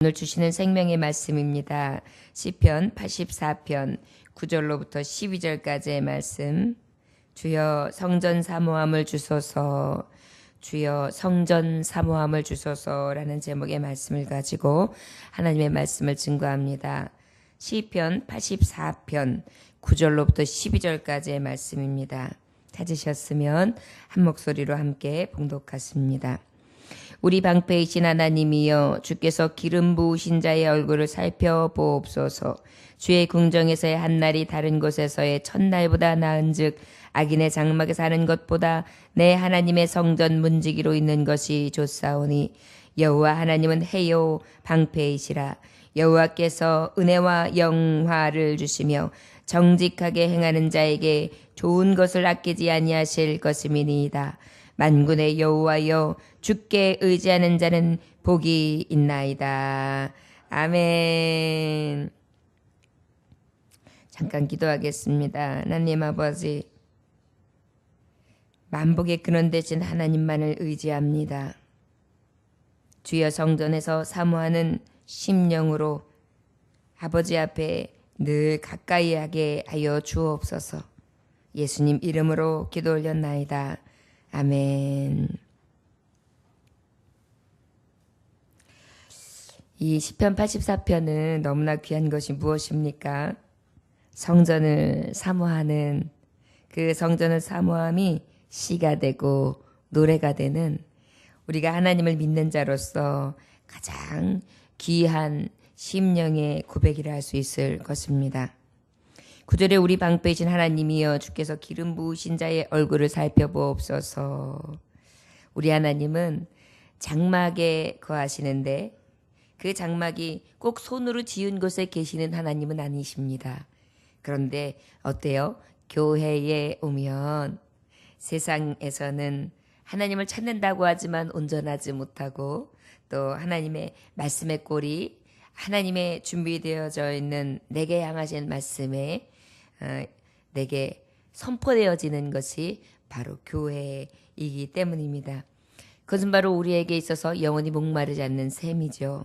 오늘 주시는 생명의 말씀입니다. 시편 84편 9절로부터 12절까지의 말씀. 주여 성전 사모함을 주소서, 주여 성전 사모함을 주소서라는 제목의 말씀을 가지고 하나님의 말씀을 증거합니다. 시편 84편 9절로부터 12절까지의 말씀입니다. 찾으셨으면 한 목소리로 함께 봉독하십니다. 우리 방패이신 하나님이여, 주께서 기름 부으신 자의 얼굴을 살펴보옵소서. 주의 궁정에서의 한날이 다른 곳에서의 첫날보다 나은즉 악인의 장막에 사는 것보다 내 하나님의 성전 문지기로 있는 것이 좋사오니, 여호와 하나님은 해요 방패이시라. 여호와께서 은혜와 영화를 주시며 정직하게 행하는 자에게 좋은 것을 아끼지 아니하실 것임이니이다. 만군의 여호와여, 주께 의지하는 자는 복이 있나이다. 아멘. 잠깐 기도하겠습니다. 하나님 아버지, 만복의 근원 되신 하나님만을 의지합니다. 주여 성전에서 사모하는 심령으로 아버지 앞에 늘 가까이 하게 하여 주옵소서. 예수님 이름으로 기도 올렸나이다. 아멘. 이 시편 84편은 너무나 귀한 것이 무엇입니까? 성전을 사모하는, 그 성전을 사모함이 시가 되고 노래가 되는, 우리가 하나님을 믿는 자로서 가장 귀한 심령의 고백이라 할 수 있을 것입니다. 9절에 우리 방패이신 하나님이여, 주께서 기름 부으신 자의 얼굴을 살펴보옵소서. 우리 하나님은 장막에 거하시는데 그 장막이 꼭 손으로 지은 곳에 계시는 하나님은 아니십니다. 그런데 어때요? 교회에 오면 세상에서는 하나님을 찾는다고 하지만 온전하지 못하고, 또 하나님의 말씀의 꼴이 하나님의 준비되어져 있는 내게 향하신 말씀에 내게 선포되어지는 것이 바로 교회이기 때문입니다. 그것은 바로 우리에게 있어서 영원히 목마르지 않는 셈이죠.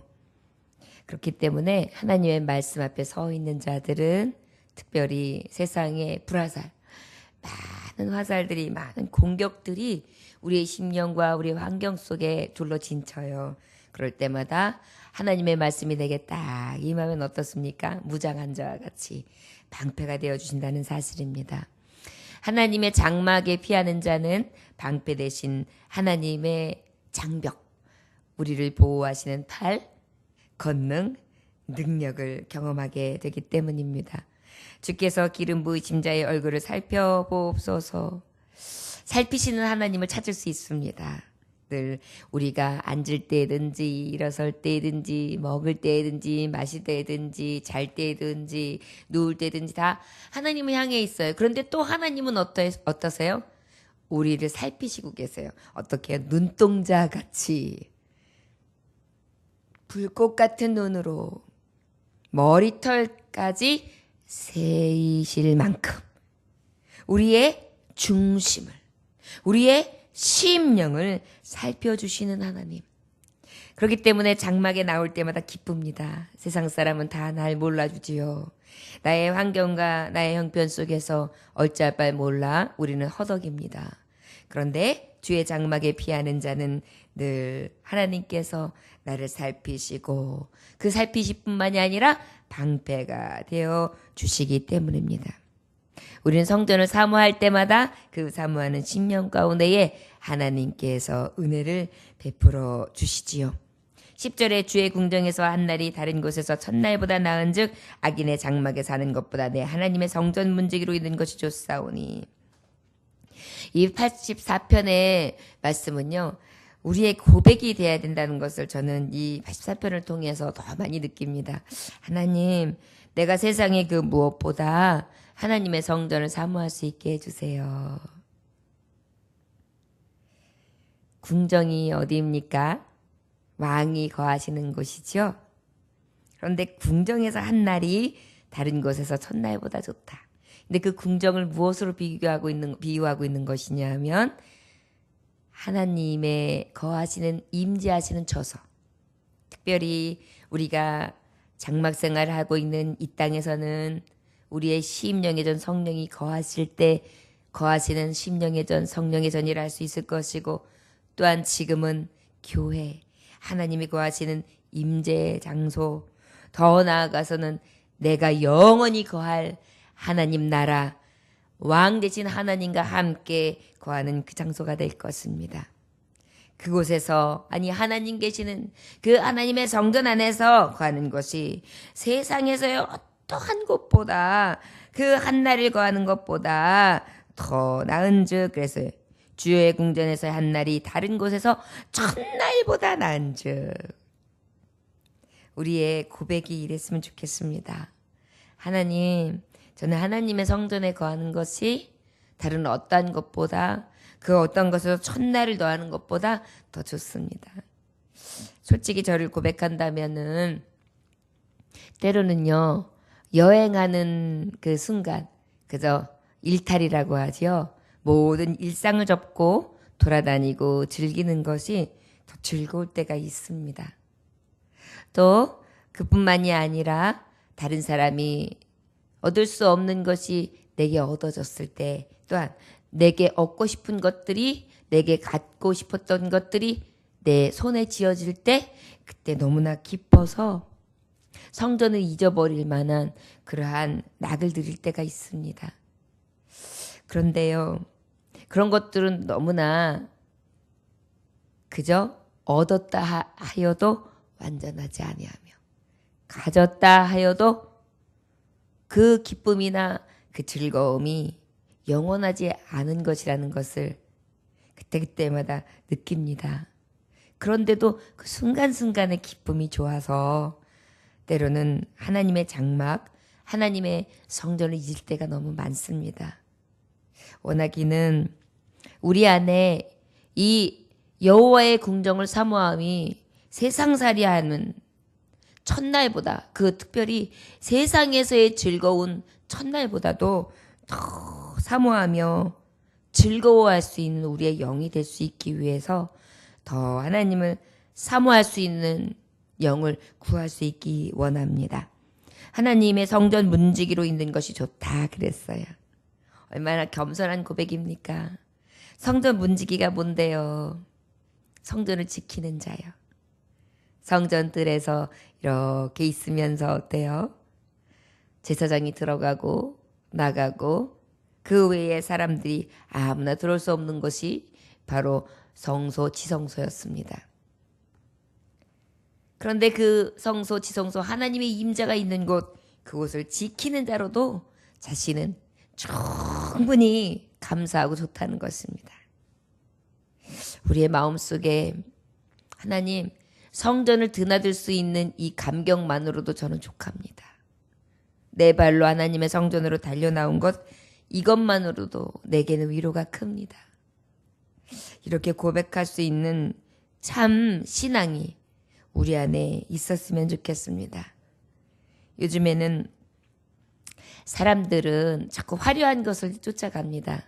그렇기 때문에 하나님의 말씀 앞에 서 있는 자들은 특별히 세상의 불화살, 많은 화살들이, 많은 공격들이 우리의 심령과 우리의 환경 속에 둘러진쳐요. 그럴 때마다 하나님의 말씀이 내게 딱 임하면 어떻습니까? 무장한 자와 같이 방패가 되어주신다는 사실입니다. 하나님의 장막에 피하는 자는 방패 대신 하나님의 장벽, 우리를 보호하시는 팔, 권능, 능력을 경험하게 되기 때문입니다. 주께서 기름 부으신 자의 얼굴을 살펴보옵소서. 살피시는 하나님을 찾을 수 있습니다. 늘 우리가 앉을 때든지 일어설 때든지 먹을 때든지 마실 때든지 잘 때든지 누울 때든지 다 하나님을 향해 있어요. 그런데 또 하나님은 어떠세요? 우리를 살피시고 계세요. 어떻게 해요? 눈동자 같이 불꽃 같은 눈으로 머리털까지 세이실 만큼 우리의 중심을, 우리의 심령을 살펴주시는 하나님. 그렇기 때문에 장막에 나올 때마다 기쁩니다. 세상 사람은 다 날 몰라주지요. 나의 환경과 나의 형편 속에서 얼짤발 몰라 우리는 허덕입니다. 그런데 주의 장막에 피하는 자는 늘 하나님께서 나를 살피시고 그 살피심뿐만이 아니라 방패가 되어 주시기 때문입니다. 우리는 성전을 사모할 때마다 그 사모하는 심령 가운데에 하나님께서 은혜를 베풀어 주시지요. 10절에 주의 궁정에서 한날이 다른 곳에서 첫날보다 나은즉 악인의 장막에 사는 것보다 내 하나님의 성전 문지기로 있는 것이 좋사오니. 이 84편의 말씀은요, 우리의 고백이 돼야 된다는 것을 저는 이 84편을 통해서 더 많이 느낍니다. 하나님, 내가 세상의 그 무엇보다 하나님의 성전을 사모할 수 있게 해주세요. 궁정이 어디입니까? 왕이 거하시는 곳이죠. 그런데 궁정에서 한 날이 다른 곳에서 첫날보다 좋다. 근데 그 궁정을 무엇으로 비유하고 있는 것이냐면 하나님의 거하시는 임재하시는 처소, 특별히 우리가 장막 생활을 하고 있는 이 땅에서는 우리의 심령의 전 성령이 거하실 때 거하시는 심령의 전 성령의 전이라 할 수 있을 것이고, 또한 지금은 교회 하나님이 거하시는 임재의 장소, 더 나아가서는 내가 영원히 거할 하나님 나라, 왕 되신 하나님과 함께 거하는 그 장소가 될 것입니다. 그곳에서, 아니 하나님 계시는 그 하나님의 성전 안에서 거하는 것이 세상에서의 어떠한 곳보다, 그 한날을 거하는 것보다 더 나은즉, 그래서 주의 궁전에서의 한날이 다른 곳에서 천날보다 나은즉, 우리의 고백이 이랬으면 좋겠습니다. 하나님, 저는 하나님의 성전에 거하는 것이 다른 어떠한 것보다, 그 어떤 것에서 천날을 더하는 것보다 더 좋습니다. 솔직히 저를 고백한다면은 때로는요, 여행하는 그 순간, 그저 일탈이라고 하죠. 모든 일상을 접고 돌아다니고 즐기는 것이 더 즐거울 때가 있습니다. 또 그뿐만이 아니라 다른 사람이 얻을 수 없는 것이 내게 얻어졌을 때, 또한 내게 얻고 싶은 것들이, 내게 갖고 싶었던 것들이 내 손에 쥐어질 때, 그때 너무나 기뻐서 성전을 잊어버릴 만한 그러한 낙을 들일 때가 있습니다. 그런데요, 그런 것들은 너무나 그저 얻었다 하여도 완전하지 아니하며, 가졌다 하여도 그 기쁨이나 그 즐거움이 영원하지 않은 것이라는 것을 그때그때마다 느낍니다. 그런데도 그 순간순간의 기쁨이 좋아서 때로는 하나님의 장막, 하나님의 성전을 잊을 때가 너무 많습니다. 원하기는 우리 안에 이 여호와의 궁정을 사모함이 세상살이하는 첫날보다, 그 특별히 세상에서의 즐거운 첫날보다도 더 사모하며 즐거워할 수 있는 우리의 영이 될 수 있기 위해서 더 하나님을 사모할 수 있는 영을 구할 수 있기 원합니다. 하나님의 성전 문지기로 있는 것이 좋다 그랬어요. 얼마나 겸손한 고백입니까? 성전 문지기가 뭔데요? 성전을 지키는 자요. 성전 뜰에서 이렇게 있으면서 어때요? 제사장이 들어가고 나가고 그 외에 사람들이 아무나 들어올 수 없는 것이 바로 성소 지성소였습니다. 그런데 그 성소 지성소, 하나님의 임재가 있는 곳, 그곳을 지키는 자로도 자신은 충분히 감사하고 좋다는 것입니다. 우리의 마음속에 하나님 성전을 드나들 수 있는 이 감격만으로도 저는 족합니다. 내 발로 하나님의 성전으로 달려나온 것, 이것만으로도 내게는 위로가 큽니다. 이렇게 고백할 수 있는 참 신앙이 우리 안에 있었으면 좋겠습니다. 요즘에는 사람들은 자꾸 화려한 것을 쫓아갑니다.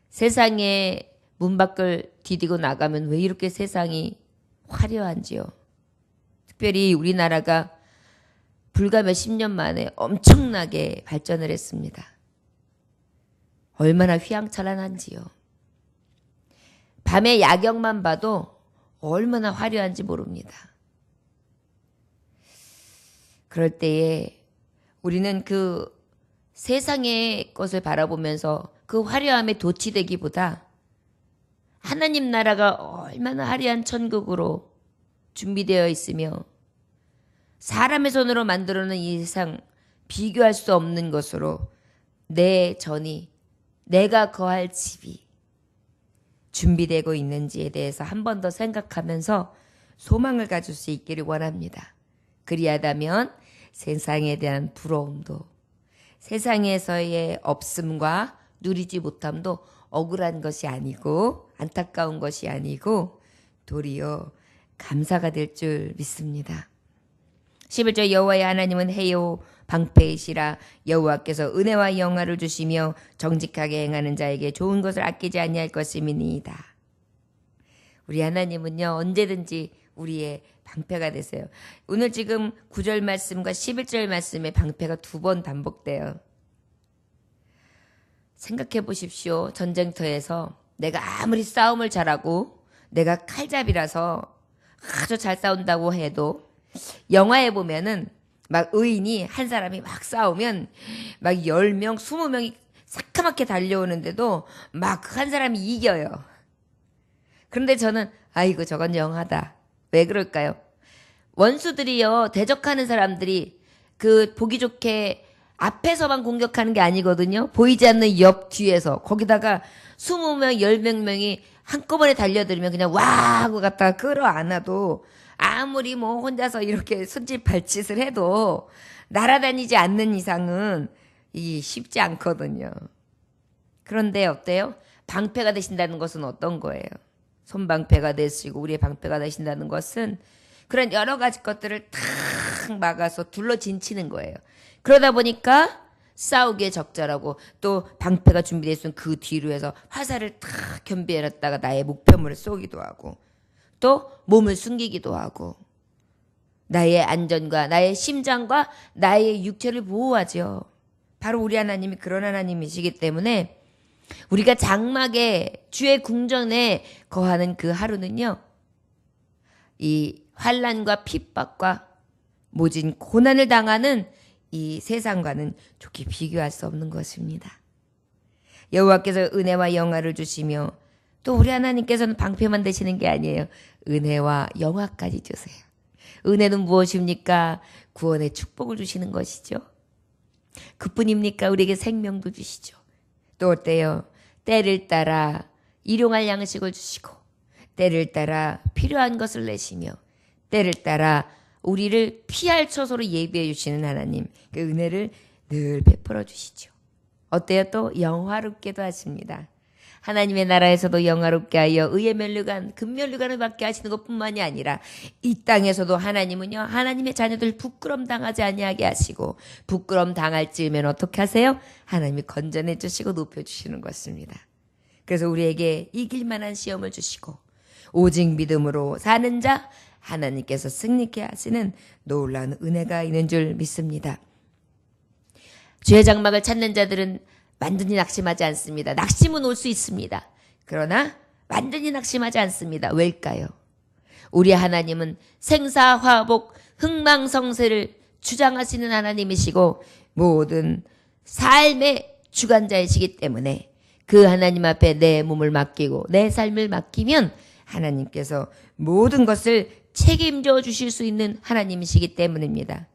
세상에 문 밖을 디디고 나가면 왜 이렇게 세상이 화려한지요. 특별히 우리나라가 불과 몇십 년 만에 엄청나게 발전을 했습니다. 얼마나 휘황찬란한지요. 밤에 야경만 봐도 얼마나 화려한지 모릅니다. 그럴 때에 우리는 그 세상의 것을 바라보면서 그 화려함에 도취되기보다 하나님 나라가 얼마나 화려한 천국으로 준비되어 있으며 사람의 손으로 만들어놓은 이 세상 비교할 수 없는 것으로 내 전이, 내가 거할 집이 준비되고 있는지에 대해서 한 번 더 생각하면서 소망을 가질 수 있기를 원합니다. 그리하다면 세상에 대한 부러움도, 세상에서의 없음과 누리지 못함도 억울한 것이 아니고 안타까운 것이 아니고 도리어 감사가 될 줄 믿습니다. 11절 여호와의 하나님은 해요 방패이시라. 여호와께서 은혜와 영화를 주시며 정직하게 행하는 자에게 좋은 것을 아끼지 아니할 것임이니이다. 우리 하나님은요 언제든지 우리의 방패가 되세요. 오늘 지금 9절 말씀과 11절 말씀에 방패가 2번 반복돼요. 생각해 보십시오. 전쟁터에서 내가 아무리 싸움을 잘하고 내가 칼잡이라서 아주 잘 싸운다고 해도 영화에 보면은 막 의인이 한 사람이 막 싸우면 막 10명, 20명이 새카맣게 달려오는데도 막 한 사람이 이겨요. 그런데 저는 아이고 저건 영화다. 왜 그럴까요? 원수들이요, 대적하는 사람들이 그 보기 좋게 앞에서만 공격하는 게 아니거든요. 보이지 않는 옆 뒤에서 거기다가 20명, 10명이 한꺼번에 달려들면 그냥 와 하고 갖다가 끌어안아도 아무리 뭐 혼자서 이렇게 손짓 발짓을 해도 날아다니지 않는 이상은 이 쉽지 않거든요. 그런데 어때요? 방패가 되신다는 것은 어떤 거예요? 손방패가 되시고 우리의 방패가 되신다는 것은 그런 여러 가지 것들을 탁 막아서 둘러진치는 거예요. 그러다 보니까 싸우기에 적절하고 또 방패가 준비되어 있으면 그 뒤로 해서 화살을 탁 겸비해놨다가 나의 목표물을 쏘기도 하고 또 몸을 숨기기도 하고 나의 안전과 나의 심장과 나의 육체를 보호하죠. 바로 우리 하나님이 그런 하나님이시기 때문에 우리가 장막에 주의 궁전에 거하는 그 하루는요. 이 환난과 핍박과 모진 고난을 당하는 이 세상과는 좋게 비교할 수 없는 것입니다. 여호와께서 은혜와 영화를 주시며 또 우리 하나님께서는 방패만 되시는 게 아니에요. 은혜와 영화까지 주세요. 은혜는 무엇입니까? 구원의 축복을 주시는 것이죠. 그뿐입니까? 우리에게 생명도 주시죠. 또 어때요? 때를 따라 일용할 양식을 주시고 때를 따라 필요한 것을 내시며 때를 따라 우리를 피할 처소로 예비해 주시는 하나님, 그 은혜를 늘 베풀어 주시죠. 어때요? 또 영화롭게도 하십니다. 하나님의 나라에서도 영화롭게 하여 의의 면류관, 금면류관을 받게 하시는 것뿐만이 아니라 이 땅에서도 하나님은요, 하나님의 자녀들 부끄럼 당하지 아니하게 하시고 부끄럼 당할 즈음엔 어떻게 하세요? 하나님이 건져내 주시고 높여 주시는 것입니다. 그래서 우리에게 이길 만한 시험을 주시고 오직 믿음으로 사는 자 하나님께서 승리케 하시는 놀라운 은혜가 있는 줄 믿습니다. 주의 장막을 찾는 자들은 완전히 낙심하지 않습니다. 낙심은 올 수 있습니다. 그러나 완전히 낙심하지 않습니다. 왜일까요? 우리 하나님은 생사화복 흥망성쇠를 주장하시는 하나님이시고 모든 삶의 주관자이시기 때문에 그 하나님 앞에 내 몸을 맡기고 내 삶을 맡기면 하나님께서 모든 것을 책임져 주실 수 있는 하나님이시기 때문입니다.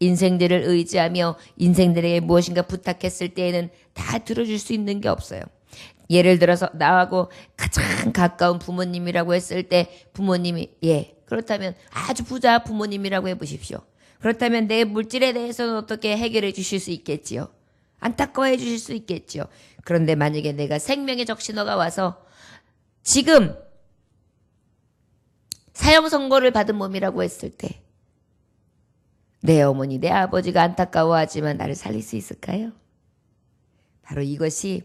인생들을 의지하며 인생들에게 무엇인가 부탁했을 때에는 다 들어줄 수 있는 게 없어요. 예를 들어서 나하고 가장 가까운 부모님이라고 했을 때 부모님이 그렇다면 아주 부자 부모님이라고 해보십시오. 그렇다면 내 물질에 대해서는 어떻게 해결해 주실 수 있겠지요? 안타까워해 주실 수 있겠지요. 그런데 만약에 내가 생명의 적신호가 와서 지금 사형 선고를 받은 몸이라고 했을 때 내 어머니, 내 아버지가 안타까워하지만 나를 살릴 수 있을까요? 바로 이것이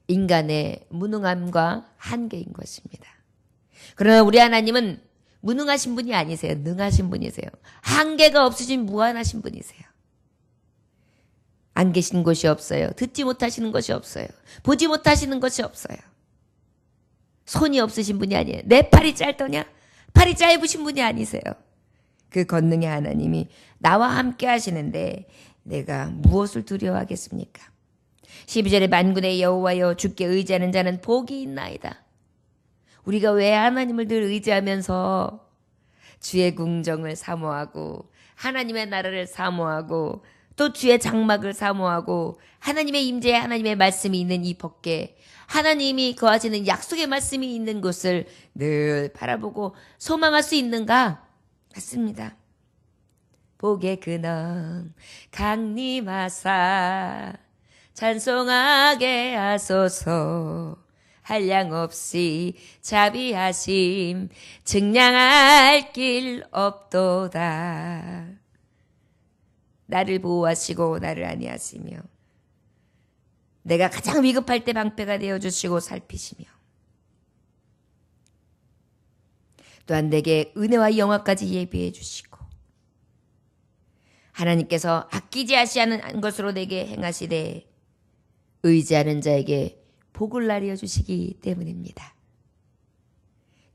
인간의 무능함과 한계인 것입니다. 그러나 우리 하나님은 무능하신 분이 아니세요. 능하신 분이세요. 한계가 없으신 무한하신 분이세요. 안 계신 곳이 없어요. 듣지 못하시는 것이 없어요. 보지 못하시는 것이 없어요. 손이 없으신 분이 아니에요. 내 팔이 짧더냐? 팔이 짧으신 분이 아니세요. 그 권능의 하나님이 나와 함께 하시는데 내가 무엇을 두려워하겠습니까? 12절에 만군의 여호와여 주께 의지하는 자는 복이 있나이다. 우리가 왜 하나님을 늘 의지하면서 주의 궁정을 사모하고 하나님의 나라를 사모하고 또 주의 장막을 사모하고 하나님의 임재에 하나님의 말씀이 있는 이 법궤, 하나님이 거하시는 약속의 말씀이 있는 곳을 늘 바라보고 소망할 수 있는가? 맞습니다. 복의 근원 강림하사 찬송하게 하소서. 한량없이 자비하심 증량할 길 없도다. 나를 보호하시고 나를 안위하시며 내가 가장 위급할 때 방패가 되어주시고 살피시며 또한 내게 은혜와 영화까지 예비해 주시고 하나님께서 아끼지 아시하는 것으로 내게 행하시되 의지하는 자에게 복을 나리어 주시기 때문입니다.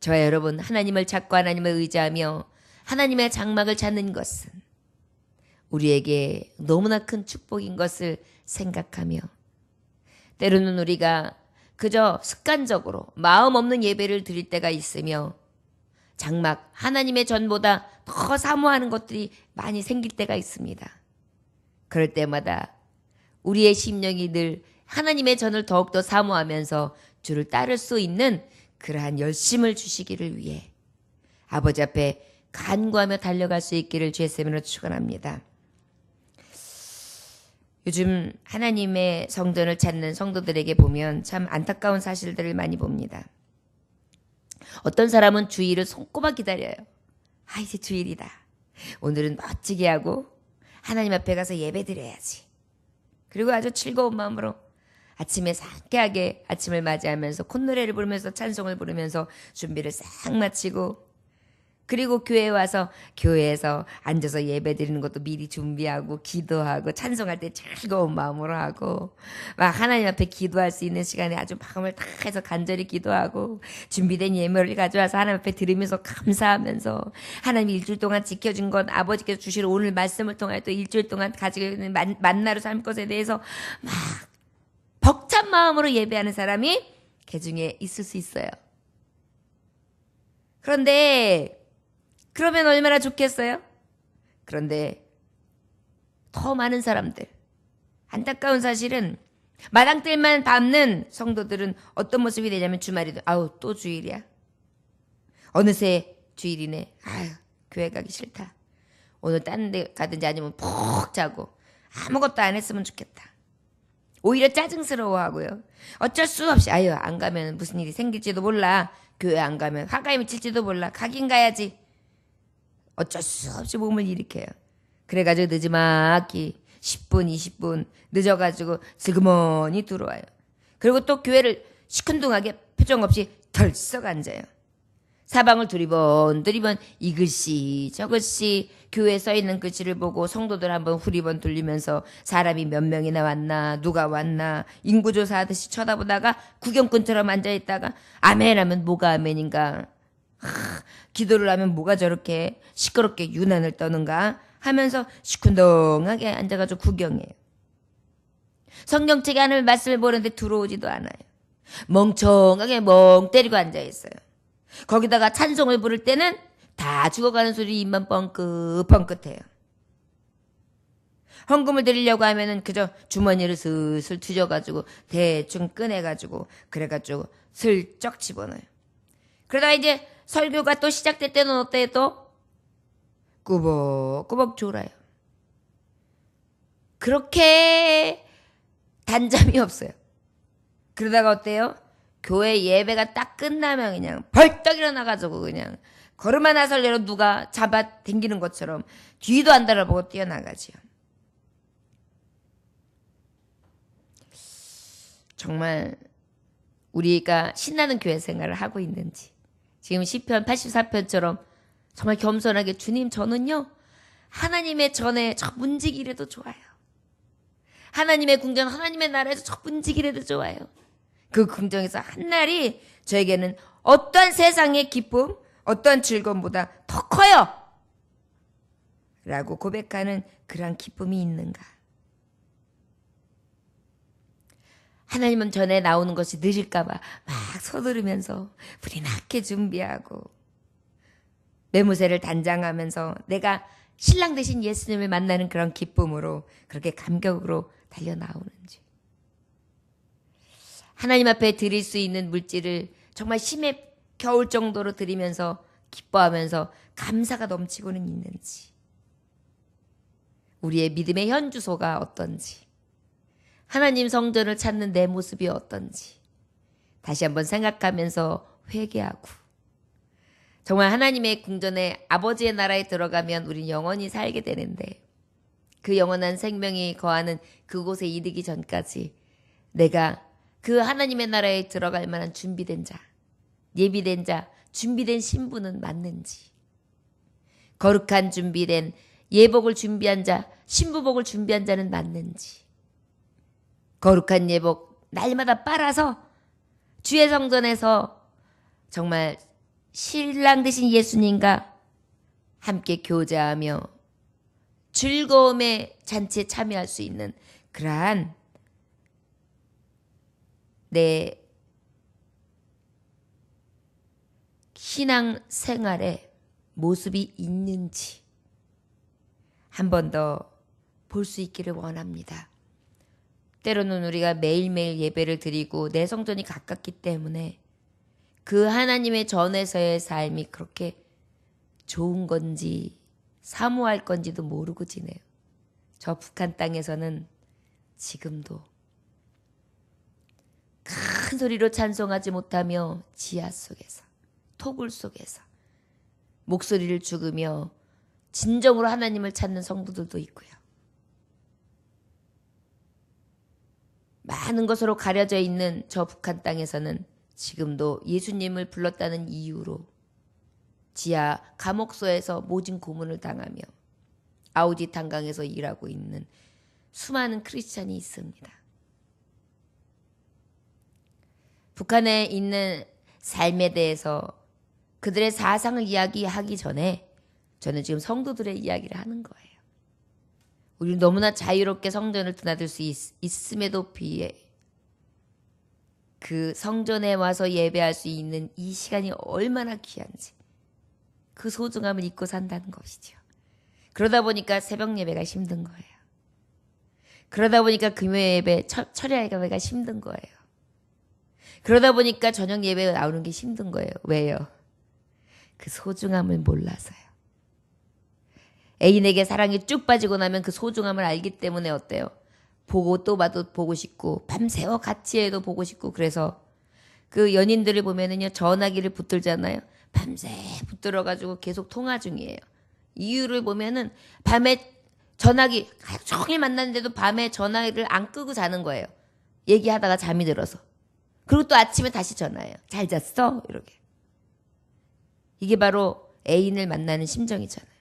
저와 여러분, 하나님을 찾고 하나님을 의지하며 하나님의 장막을 찾는 것은 우리에게 너무나 큰 축복인 것을 생각하며 때로는 우리가 그저 습관적으로 마음 없는 예배를 드릴 때가 있으며 장막 하나님의 전보다 더 사모하는 것들이 많이 생길 때가 있습니다. 그럴 때마다 우리의 심령이 늘 하나님의 전을 더욱더 사모하면서 주를 따를 수 있는 그러한 열심을 주시기를 위해 아버지 앞에 간구하며 달려갈 수 있기를 주의 이름으로 축원합니다. 요즘 하나님의 성전을 찾는 성도들에게 보면 참 안타까운 사실들을 많이 봅니다. 어떤 사람은 주일을 손꼽아 기다려요. 이제 주일이다. 오늘은 멋지게 하고 하나님 앞에 가서 예배 드려야지. 그리고 아주 즐거운 마음으로 아침에 상쾌하게 아침을 맞이하면서 콧노래를 부르면서 찬송을 부르면서 준비를 싹 마치고 그리고 교회에 와서 교회에서 앉아서 예배 드리는 것도 미리 준비하고 기도하고 찬송할 때 즐거운 마음으로 하고 막 하나님 앞에 기도할 수 있는 시간에 아주 마음을 다 해서 간절히 기도하고 준비된 예물을 가져와서 하나님 앞에 드리면서 감사하면서 하나님이 일주일 동안 지켜준 것 아버지께서 주실 오늘 말씀을 통하여 또 일주일 동안 가지고 있는 만나로 삶 것에 대해서 막 벅찬 마음으로 예배하는 사람이 그 중에 있을 수 있어요. 그러면 얼마나 좋겠어요? 그런데 더 많은 사람들, 안타까운 사실은 마당들만 밟는 성도들은 어떤 모습이 되냐면 주말에도 또 주일이야. 어느새 주일이네. 교회 가기 싫다. 오늘 다른 데 가든지 아니면 푹 자고 아무것도 안 했으면 좋겠다. 오히려 짜증스러워하고요. 어쩔 수 없이 안 가면 무슨 일이 생길지도 몰라. 교회 안 가면 화가 미칠지도 몰라. 가긴 가야지. 어쩔 수 없이 몸을 일으켜요. 그래가지고 늦지막히 10분, 20분 늦어가지고 슬그머니 들어와요. 그리고 또 교회를 시큰둥하게 표정 없이 덜썩 앉아요. 사방을 두리번 이 글씨 저 글씨 교회에 써있는 글씨를 보고 성도들 한번 후리번 돌리면서 사람이 몇 명이나 왔나 누가 왔나 인구조사하듯이 쳐다보다가 구경꾼처럼 앉아있다가 아멘 하면 뭐가 아멘인가 기도를 하면 뭐가 저렇게 시끄럽게 유난을 떠는가 하면서 시큰둥하게 앉아가지고 구경해요. 성경책에 하는 말씀을 보는데 들어오지도 않아요. 멍청하게 멍 때리고 앉아있어요. 거기다가 찬송을 부를 때는 다 죽어가는 소리 입만 뻥긋뻥긋해요. 헌금을 드리려고 하면은 그저 주머니를 슬슬 뒤져가지고 대충 꺼내가지고 그래가지고 슬쩍 집어넣어요. 그러다가 이제 설교가 또 시작될 때는 어때요? 또 꾸벅꾸벅 졸아요. 그렇게 단잠이 없어요. 그러다가 어때요? 교회 예배가 딱 끝나면 그냥 벌떡 일어나가지고 그냥 걸음 하나 설레로 누가 잡아 당기는 것처럼 뒤도 안 돌아보고 뛰어나가지요. 정말 우리가 신나는 교회 생활을 하고 있는지 지금 시편 84편처럼 정말 겸손하게 주님 저는요 하나님의 전에 저 문지기라도 좋아요. 하나님의 궁전 하나님의 나라에서 저 문지기라도 좋아요. 그 긍정에서 한 날이 저에게는 어떠한 세상의 기쁨, 어떠한 즐거움보다 더 커요. 라고 고백하는 그러한 기쁨이 있는가. 하나님은 전에 나오는 것이 느릴까 봐 막 서두르면서 불이 나게 준비하고 매무새를 단장하면서 내가 신랑 대신 예수님을 만나는 그런 기쁨으로 그렇게 감격으로 달려나오는지. 하나님 앞에 드릴 수 있는 물질을 정말 심해 겨울 정도로 드리면서 기뻐하면서 감사가 넘치고는 있는지. 우리의 믿음의 현주소가 어떤지. 하나님 성전을 찾는 내 모습이 어떤지. 다시 한번 생각하면서 회개하고. 정말 하나님의 궁전에 아버지의 나라에 들어가면 우린 영원히 살게 되는데 그 영원한 생명이 거하는 그곳에 이르기 전까지 내가 그 하나님의 나라에 들어갈 만한 준비된 자, 예비된 자, 준비된 신부는 맞는지, 거룩한 준비된 예복을 준비한 자, 신부복을 준비한 자는 맞는지, 거룩한 예복 날마다 빨아서 주의 성전에서 정말 신랑 되신 예수님과 함께 교제하며 즐거움의 잔치에 참여할 수 있는 그러한 내 신앙 생활에 모습이 있는지 한 번 더 볼 수 있기를 원합니다. 때로는 우리가 매일매일 예배를 드리고 내 성전이 가깝기 때문에 그 하나님의 전에서의 삶이 그렇게 좋은 건지 사모할 건지도 모르고 지내요. 저 북한 땅에서는 지금도 큰 소리로 찬송하지 못하며 지하 속에서, 토굴 속에서 목소리를 죽이며 진정으로 하나님을 찾는 성도들도 있고요. 많은 것으로 가려져 있는 저 북한 땅에서는 지금도 예수님을 불렀다는 이유로 지하 감옥소에서 모진 고문을 당하며 아우디 탄광에서 일하고 있는 수많은 크리스찬이 있습니다. 북한에 있는 삶에 대해서 그들의 사상을 이야기하기 전에 저는 지금 성도들의 이야기를 하는 거예요. 우리는 너무나 자유롭게 성전을 드나들 수 있음에도 비해 그 성전에 와서 예배할 수 있는 이 시간이 얼마나 귀한지 그 소중함을 잊고 산다는 것이죠. 그러다 보니까 새벽 예배가 힘든 거예요. 그러다 보니까 금요 예배, 철야 예배가 힘든 거예요. 그러다 보니까 저녁 예배가 나오는 게 힘든 거예요. 왜요? 그 소중함을 몰라서요. 애인에게 사랑이 쭉 빠지고 나면 그 소중함을 알기 때문에 어때요? 보고 또 봐도 보고 싶고 밤새워 같이 해도 보고 싶고 그래서 그 연인들을 보면은요 전화기를 붙들잖아요. 밤새 붙들어가지고 계속 통화 중이에요. 이유를 보면은 밤에 전화기 하루 종일 만났는데도 밤에 전화기를 안 끄고 자는 거예요. 얘기하다가 잠이 들어서. 그리고 또 아침에 다시 전화해요. 잘 잤어? 이렇게. 이게 바로 애인을 만나는 심정이잖아요.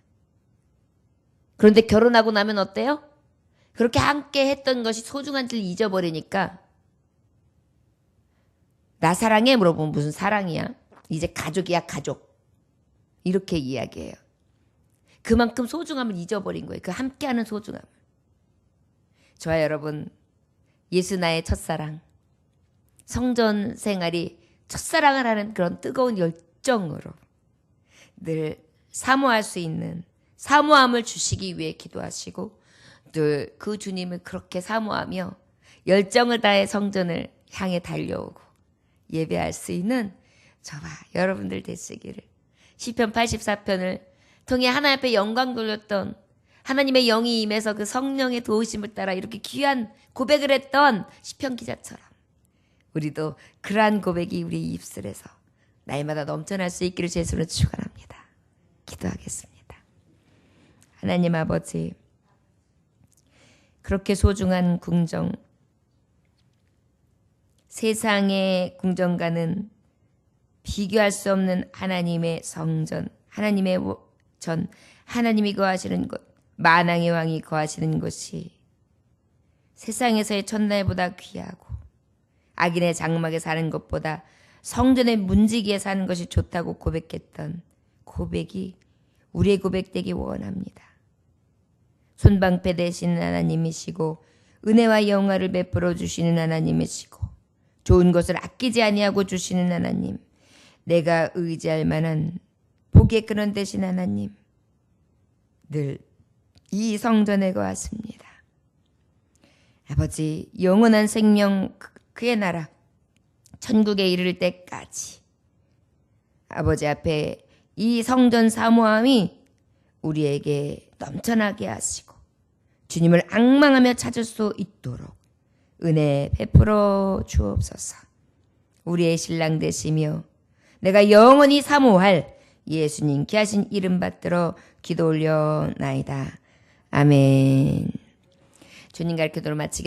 그런데 결혼하고 나면 어때요? 그렇게 함께 했던 것이 소중한지를 잊어버리니까 나 사랑해? 물어보면 무슨 사랑이야? 이제 가족이야 가족. 이렇게 이야기해요. 그만큼 소중함을 잊어버린 거예요. 그 함께하는 소중함. 저와 여러분 예수 나의 첫사랑 성전 생활이 첫사랑을 하는 그런 뜨거운 열정으로 늘 사모할 수 있는 사모함을 주시기 위해 기도하시고 늘 그 주님을 그렇게 사모하며 열정을 다해 성전을 향해 달려오고 예배할 수 있는 저와 여러분들 되시기를 시편 84편을 통해 하나님 앞에 영광 돌렸던 하나님의 영이 임해서 그 성령의 도우심을 따라 이렇게 귀한 고백을 했던 시편 기자처럼 우리도 그러한 고백이 우리 입술에서 날마다 넘쳐날 수 있기를 제 손으로 축원합니다. 기도하겠습니다. 하나님 아버지, 그렇게 소중한 궁정, 세상의 궁정과는 비교할 수 없는 하나님의 성전, 하나님의 전, 하나님이 거하시는 곳, 만왕의 왕이 거하시는 곳이 세상에서의 첫날보다 귀하고 악인의 장막에 사는 것보다 성전의 문지기에 사는 것이 좋다고 고백했던 고백이 우리의 고백되기 원합니다. 손방패 되시는 하나님이시고 은혜와 영화를 베풀어 주시는 하나님이시고 좋은 것을 아끼지 아니하고 주시는 하나님, 내가 의지할 만한 복의 근원 되신 하나님, 늘 이 성전에 거하십니다. 아버지, 영원한 생명 그의 나라 천국에 이를 때까지 아버지 앞에 이 성전 사모함이 우리에게 넘쳐나게 하시고 주님을 앙망하며 찾을 수 있도록 은혜 베풀어 주옵소서. 우리의 신랑 되시며 내가 영원히 사모할 예수님께 하신 이름 받들어 기도 올려나이다. 아멘. 주님 가르쳐도록 마치겠습니다.